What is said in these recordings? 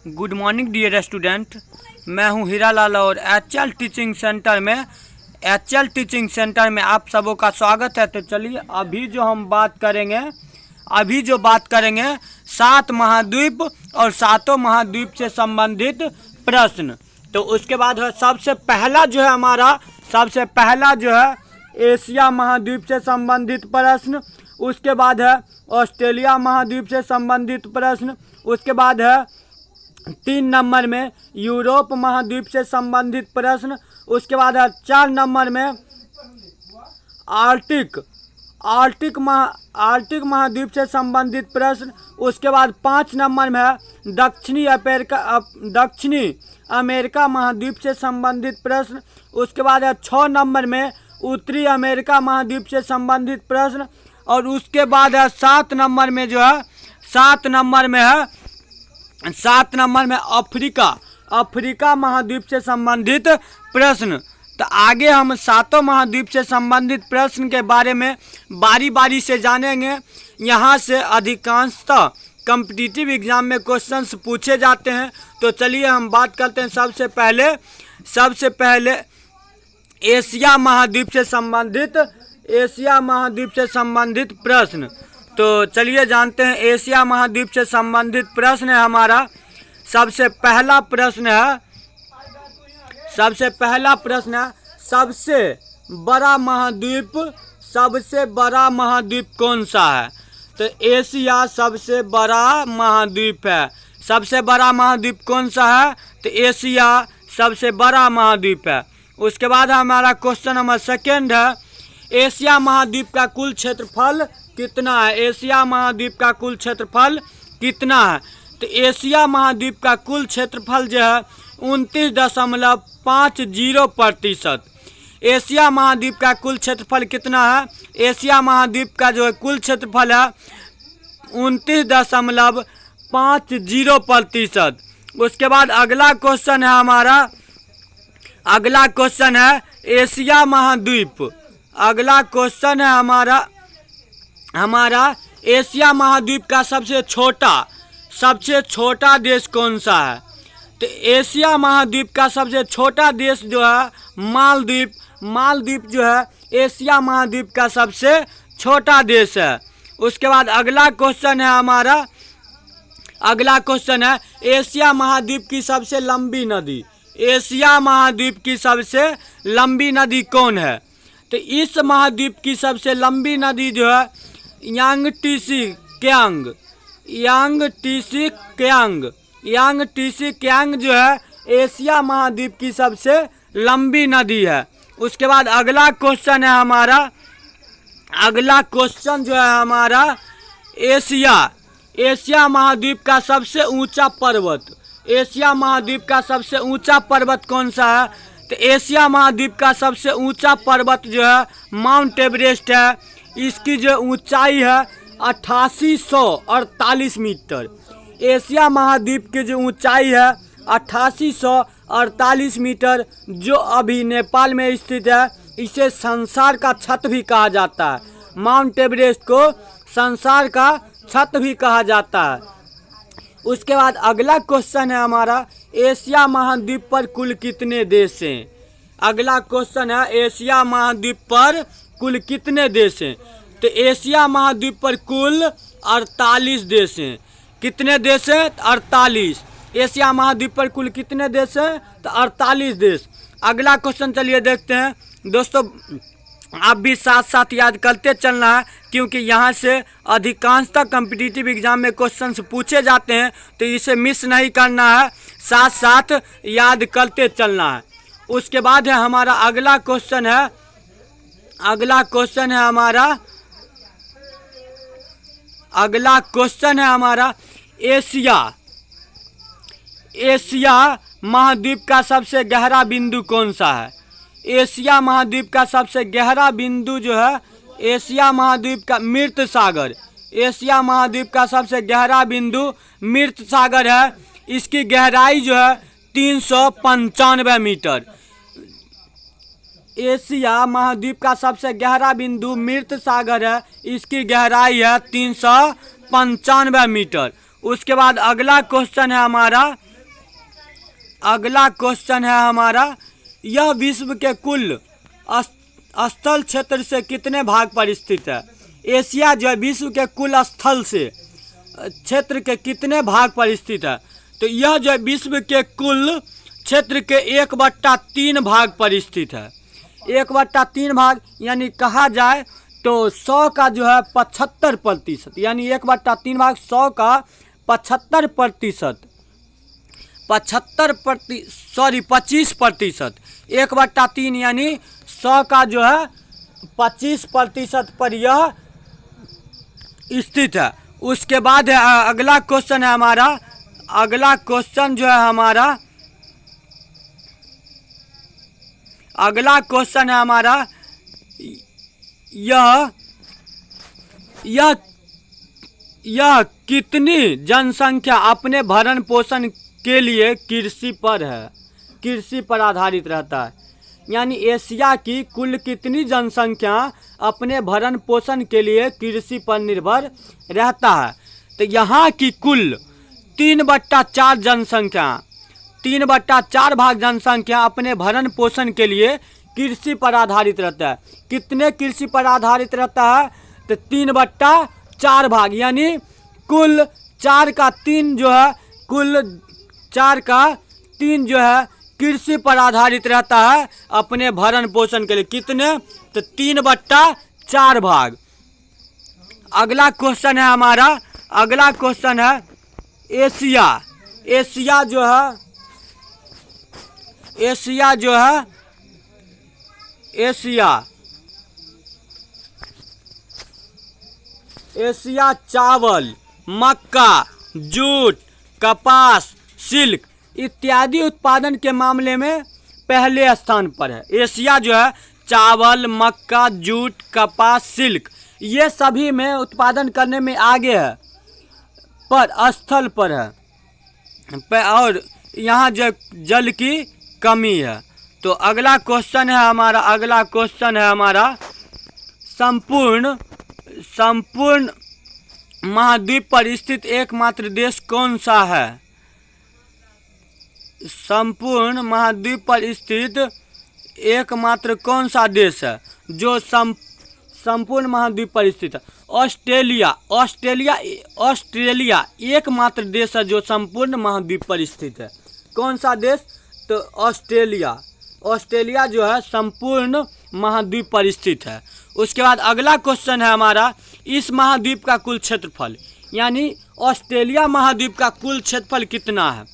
Good morning dear student, मैं हूं हीरालाल और एचएल टीचिंग सेंटर में आप सबों का स्वागत है। तो चलिए अभी जो बात करेंगे 7 महाद्वीप और 7 महाद्वीप से संबंधित प्रश्न। तो उसके बाद सबसे पहला जो है एशिया महाद्वीप से संबंधित प्रश्न। उसके बाद है ऑस्ट्रेलिया महाद्वीप से संबंधित प्रश्न। उसके बाद है 3 नंबर में यूरोप महाद्वीप से संबंधित प्रश्न। उसके बाद है 4 नंबर में आर्कटिक महाद्वीप से संबंधित प्रश्न। उसके बाद 5 नंबर में है दक्षिणी अमेरिका महाद्वीप से संबंधित प्रश्न। उसके बाद है 6 नंबर में उत्तरी अमेरिका महाद्वीप से संबंधित प्रश्न। और उसके बाद है 7 नंबर में अफ्रीका महाद्वीप से संबंधित प्रश्न। तो आगे हम 7 महाद्वीप से संबंधित प्रश्न के बारे में बारी बारी से जानेंगे। यहाँ से अधिकांशतः कॉम्पिटिटिव एग्जाम में क्वेश्चंस पूछे जाते हैं। तो चलिए हम बात करते हैं सबसे पहले एशिया महाद्वीप से संबंधित प्रश्न। तो चलिए जानते हैं एशिया महाद्वीप से संबंधित प्रश्न है हमारा। सबसे पहला प्रश्न है सबसे बड़ा महाद्वीप कौन सा है? तो एशिया सबसे बड़ा महाद्वीप है। सबसे बड़ा महाद्वीप कौन सा है? तो एशिया सबसे बड़ा महाद्वीप है। उसके बाद हमारा क्वेश्चन नंबर 2 है एशिया महाद्वीप का कुल क्षेत्रफल कितना है? एशिया महाद्वीप का कुल क्षेत्रफल कितना है? तो एशिया महाद्वीप का कुल क्षेत्रफल जो है 29.50%। एशिया महाद्वीप का कुल क्षेत्रफल कितना है? एशिया महाद्वीप का जो है कुल क्षेत्रफल है 29.50%। उसके बाद अगला क्वेश्चन है एशिया महाद्वीप। अगला क्वेश्चन है हमारा एशिया महाद्वीप का सबसे छोटा देश कौन सा है? तो एशिया महाद्वीप का सबसे छोटा देश जो है मालदीव जो है एशिया महाद्वीप का सबसे छोटा देश है। उसके बाद अगला क्वेश्चन है एशिया महाद्वीप की सबसे लंबी नदी। एशिया महाद्वीप की सबसे लंबी नदी कौन है? तो इस महाद्वीप की सबसे लंबी नदी जो है यांगटीसी कियांग जो है एशिया महाद्वीप की सबसे लंबी नदी है। उसके बाद अगला क्वेश्चन जो है हमारा एशिया महाद्वीप का सबसे ऊंचा पर्वत। एशिया महाद्वीप का सबसे ऊंचा पर्वत कौन सा है? तो एशिया महाद्वीप का सबसे ऊंचा पर्वत जो है माउंट एवरेस्ट है। इसकी जो ऊंचाई है 8848 मीटर। एशिया महाद्वीप की जो ऊंचाई है 8848 मीटर, जो अभी नेपाल में स्थित है। इसे संसार का छत भी कहा जाता है। माउंट एवरेस्ट को संसार का छत भी कहा जाता है। उसके बाद अगला क्वेश्चन है हमारा एशिया महाद्वीप पर कुल कितने देश हैं? अगला क्वेश्चन है एशिया महाद्वीप पर कुल कितने देश हैं? तो एशिया महाद्वीप पर कुल 48 देश हैं। कितने देश हैं? 48। एशिया महाद्वीप पर कुल कितने देश हैं? तो 48 देश। अगला क्वेश्चन चलिए देखते हैं। दोस्तों आप भी साथ साथ याद करते चलना है, क्योंकि यहाँ से अधिकांशतः कॉम्पिटिटिव एग्जाम में क्वेश्चंस पूछे जाते हैं। तो इसे मिस नहीं करना है, साथ साथ याद करते चलना है। उसके बाद है हमारा अगला क्वेश्चन है हमारा एशिया महाद्वीप का सबसे गहरा बिंदु कौन सा है? एशिया महाद्वीप का सबसे गहरा बिंदु जो है एशिया महाद्वीप का मृत सागर। एशिया महाद्वीप का सबसे गहरा बिंदु मृत सागर है। इसकी गहराई जो है 395 मीटर। एशिया महाद्वीप का सबसे गहरा बिंदु मृत सागर है। इसकी गहराई है 395 मीटर। उसके बाद अगला क्वेश्चन है हमारा अगला क्वेश्चन है हमारा, यह विश्व के कुल स्थल क्षेत्र से कितने भाग पर स्थित है? एशिया जो है विश्व के कुल स्थल से क्षेत्र के कितने भाग पर स्थित है? तो यह जो है विश्व के कुल क्षेत्र के 1/3 भाग पर स्थित है। 1/3 भाग यानी कहा जाए तो 100 का जो है 75%, यानी 1/3 भाग 100 का 25%, 1/3 यानी 100 का जो है 25% पर यह स्थित है। उसके बाद है अगला क्वेश्चन है हमारा, अगला क्वेश्चन जो है हमारा, अगला क्वेश्चन है हमारा, यह कितनी जनसंख्या अपने भरण पोषण के लिए कृषि पर है, कृषि पर आधारित रहता है? यानी एशिया की कुल कितनी जनसंख्या अपने भरण पोषण के लिए कृषि पर निर्भर रहता है? तो यहाँ की कुल 3/4 जनसंख्या, 3/4 भाग जनसंख्या अपने भरण पोषण के लिए कृषि पर आधारित रहता है। कितने कृषि पर आधारित रहता है? तो 3/4 भाग, यानी कुल 4 का 3 जो है, कुल 4 का 3 जो है कृषि पर आधारित रहता है अपने भरण पोषण के लिए। कितने? तो 3/4 भाग। अगला क्वेश्चन है हमारा, अगला क्वेश्चन है एशिया। एशिया जो है, एशिया जो है, एशिया चावल, मक्का, जूट, कपास, सिल्क इत्यादि उत्पादन के मामले में पहले स्थान पर है। एशिया जो है चावल, मक्का, जूट, कपास, सिल्क ये सभी में उत्पादन करने में आगे है, पर स्थल पर है, और यहाँ जो जल की कमी है। तो अगला क्वेश्चन है हमारा, अगला क्वेश्चन है हमारा, संपूर्ण महाद्वीप पर स्थित एकमात्र देश कौन सा है? संपूर्ण महाद्वीप पर स्थित एकमात्र कौन सा देश है जो संपूर्ण महाद्वीप पर स्थित है? ऑस्ट्रेलिया। ऑस्ट्रेलिया एकमात्र देश है जो संपूर्ण महाद्वीप पर स्थित है। कौन सा देश? तो ऑस्ट्रेलिया। ऑस्ट्रेलिया जो है संपूर्ण महाद्वीप पर स्थित है। उसके बाद अगला क्वेश्चन है हमारा, इस महाद्वीप का कुल क्षेत्रफल, यानी ऑस्ट्रेलिया महाद्वीप का कुल क्षेत्रफल कितना है?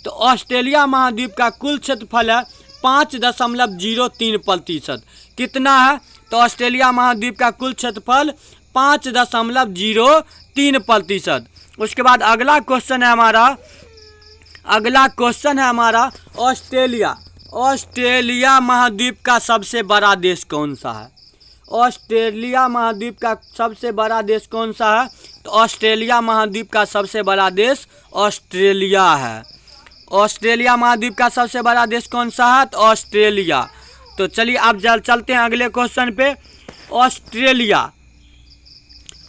तो ऑस्ट्रेलिया महाद्वीप का कुल क्षेत्रफल है 5.03%। कितना है? तो ऑस्ट्रेलिया महाद्वीप का कुल क्षेत्रफल 5.03%। उसके बाद अगला क्वेश्चन है हमारा, अगला क्वेश्चन है हमारा ऑस्ट्रेलिया। ऑस्ट्रेलिया महाद्वीप का सबसे बड़ा देश कौन सा है? ऑस्ट्रेलिया महाद्वीप का सबसे बड़ा देश कौन सा है? तो ऑस्ट्रेलिया महाद्वीप का सबसे बड़ा देश ऑस्ट्रेलिया है। ऑस्ट्रेलिया महाद्वीप का सबसे बड़ा देश कौन सा है? तो ऑस्ट्रेलिया। तो चलिए अब चलते हैं अगले क्वेश्चन पे।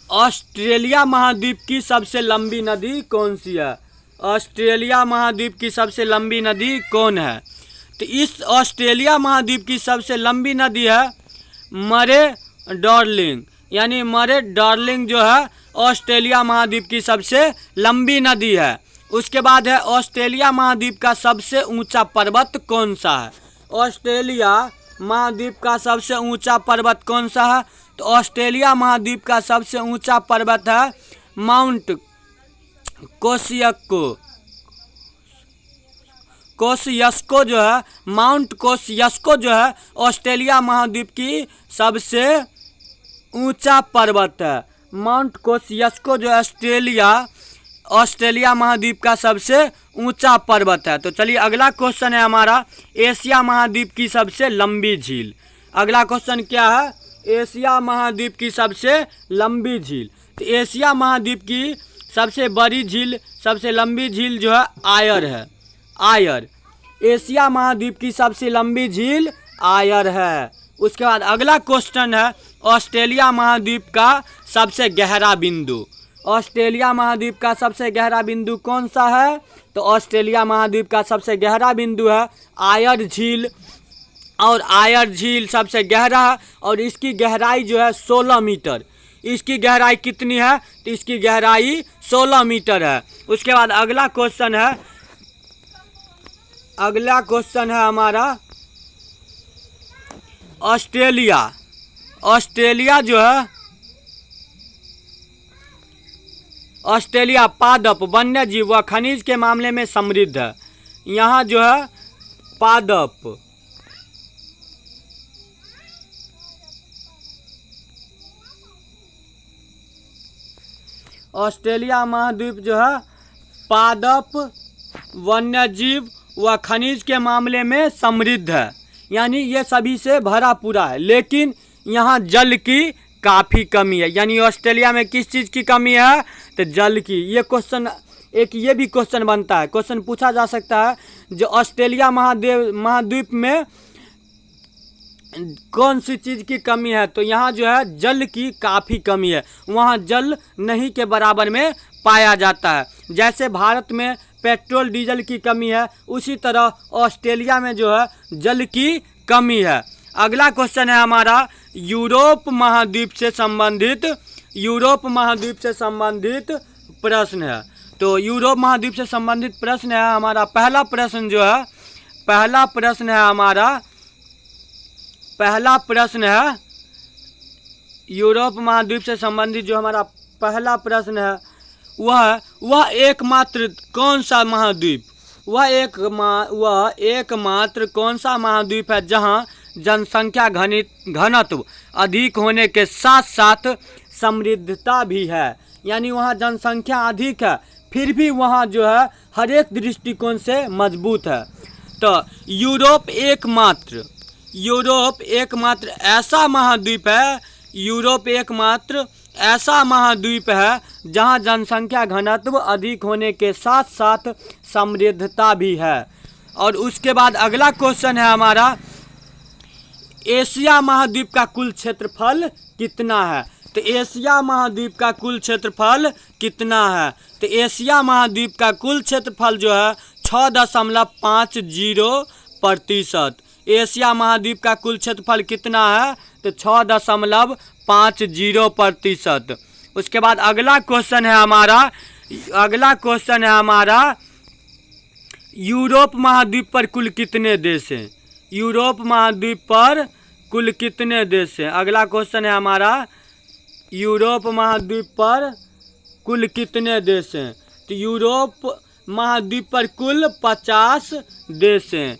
ऑस्ट्रेलिया महाद्वीप की सबसे लंबी नदी कौन सी है? ऑस्ट्रेलिया महाद्वीप की सबसे लंबी नदी कौन है? तो इस ऑस्ट्रेलिया महाद्वीप की सबसे लंबी नदी है मरे डार्लिंग, यानी मरे डार्लिंग जो है ऑस्ट्रेलिया महाद्वीप की सबसे लंबी नदी है। उसके बाद है ऑस्ट्रेलिया महाद्वीप का सबसे ऊंचा पर्वत कौन सा है? ऑस्ट्रेलिया महाद्वीप का सबसे ऊंचा पर्वत कौन सा है? तो ऑस्ट्रेलिया महाद्वीप का सबसे ऊंचा पर्वत है माउंट कोसियस्को जो है, माउंट कोसियस्को जो है ऑस्ट्रेलिया महाद्वीप की सबसे ऊंचा पर्वत है। माउंट कोसियस्को जो ऑस्ट्रेलिया महाद्वीप का सबसे ऊंचा पर्वत है। तो चलिए अगला क्वेश्चन है हमारा, एशिया महाद्वीप की सबसे लंबी झील। अगला क्वेश्चन क्या है? एशिया महाद्वीप की सबसे लंबी झील। तो एशिया महाद्वीप की सबसे बड़ी झील, सबसे लंबी झील जो है आयर है। आयर एशिया महाद्वीप की सबसे लंबी झील आयर है। उसके बाद अगला क्वेश्चन है, ऑस्ट्रेलिया महाद्वीप का सबसे गहरा बिंदु। ऑस्ट्रेलिया महाद्वीप का सबसे गहरा बिंदु कौन सा है? तो ऑस्ट्रेलिया महाद्वीप का सबसे गहरा बिंदु है आयर झील, और आयर झील सबसे गहरा है और इसकी गहराई जो है 16 मीटर। इसकी गहराई कितनी है? तो इसकी गहराई 16 मीटर है। उसके बाद अगला क्वेश्चन है हमारा ऑस्ट्रेलिया जो है, ऑस्ट्रेलिया पादप, वन्य जीव व खनिज के मामले में समृद्ध है। यहाँ जो है पादप, ऑस्ट्रेलिया महाद्वीप जो है पादप, वन्य जीव व खनिज के मामले में समृद्ध है, यानी ये सभी से भरा पूरा है। लेकिन यहाँ जल की काफ़ी कमी है। यानी ऑस्ट्रेलिया में किस चीज़ की कमी है? तो जल की। ये क्वेश्चन ये भी क्वेश्चन बनता है, क्वेश्चन पूछा जा सकता है जो ऑस्ट्रेलिया महाद्वीप में कौन सी चीज़ की कमी है? तो यहाँ जो है जल की काफ़ी कमी है, वहाँ जल नहीं के बराबर में पाया जाता है। जैसे भारत में पेट्रोल डीजल की कमी है, उसी तरह ऑस्ट्रेलिया में जो है जल की कमी है। अगला क्वेश्चन है हमारा यूरोप महाद्वीप से संबंधित प्रश्न है। तो यूरोप महाद्वीप से संबंधित प्रश्न है हमारा पहला प्रश्न है यूरोप महाद्वीप से संबंधित जो हमारा पहला प्रश्न है वह एकमात्र कौन सा महाद्वीप, वह एकमात्र कौन सा महाद्वीप है जहां जनसंख्या घनत्व अधिक होने के साथ साथ समृद्धता भी है। यानी वहाँ जनसंख्या अधिक है फिर भी वहाँ जो है हर एक दृष्टिकोण से मजबूत है। तो यूरोप एकमात्र ऐसा महाद्वीप है जहाँ जनसंख्या घनत्व अधिक होने के साथ साथ समृद्धता भी है। और उसके बाद अगला क्वेश्चन है हमारा एशिया महाद्वीप का कुल क्षेत्रफल कितना है? तो एशिया महाद्वीप का कुल क्षेत्रफल कितना है? तो एशिया महाद्वीप का कुल क्षेत्रफल जो है 6.50%। एशिया महाद्वीप का कुल क्षेत्रफल कितना है? तो 6.50%। उसके बाद अगला क्वेश्चन है हमारा यूरोप महाद्वीप पर कुल कितने देश हैं? यूरोप महाद्वीप पर कुल कितने देश हैं? अगला क्वेश्चन है हमारा यूरोप महाद्वीप पर कुल कितने देश हैं? तो यूरोप महाद्वीप पर कुल 50 देश हैं।